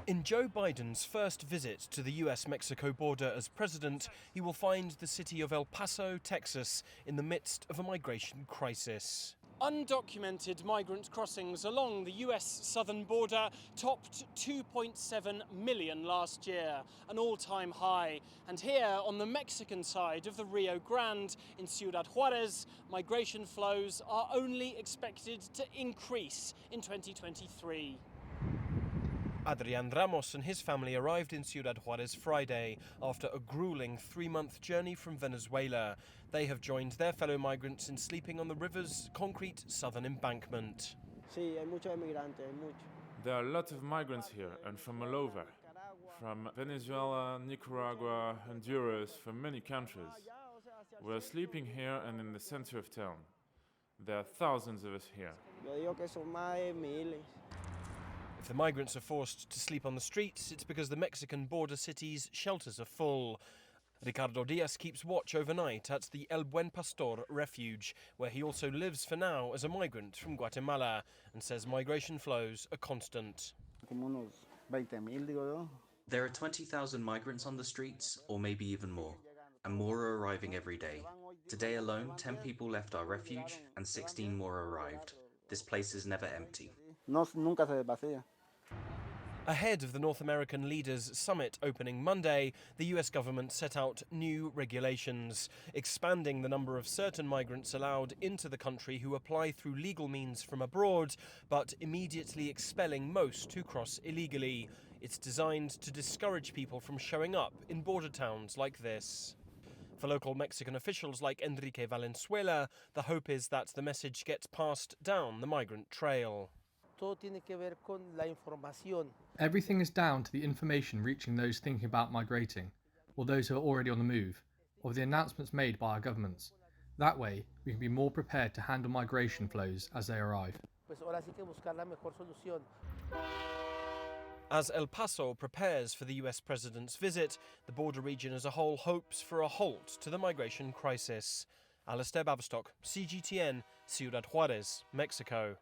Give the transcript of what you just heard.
In Joe Biden's first visit to the U.S Mexico border as president, he will find the city of El Paso, Texas, in the midst of a migration crisis. Undocumented migrant crossings along the US southern border topped 2.7 million last year, an all-time high. And here on the Mexican side of the Rio Grande in Ciudad Juarez, migration flows are only expected to increase in 2023. Adrian Ramos and his family arrived in Ciudad Juarez Friday after a grueling 3-month journey from Venezuela. They have joined their fellow migrants in sleeping on the river's concrete southern embankment. There are a lot of migrants here and from all over. From Venezuela, Nicaragua, Honduras, from many countries. We're sleeping here and in the center of town. There are thousands of us here. If the migrants are forced to sleep on the streets, it's because the Mexican border city's shelters are full. Ricardo Diaz keeps watch overnight at the El Buen Pastor refuge, where he also lives for now as a migrant from Guatemala, and says migration flows are constant. There are 20,000 migrants on the streets, or maybe even more, and more are arriving every day. Today alone, 10 people left our refuge, and 16 more arrived. This place is never empty. Ahead of the North American Leaders Summit opening Monday, the US government set out new regulations, expanding the number of certain migrants allowed into the country who apply through legal means from abroad, but immediately expelling most who cross illegally. It's designed to discourage people from showing up in border towns like this. For local Mexican officials like Enrique Valenzuela, the hope is that the message gets passed down the migrant trail. Everything is down to the information reaching those thinking about migrating, or those who are already on the move, or the announcements made by our governments. That way, we can be more prepared to handle migration flows as they arrive. As El Paso prepares for the US president's visit, the border region as a whole hopes for a halt to the migration crisis. Alistair Baverstock, CGTN, Ciudad Juarez, Mexico.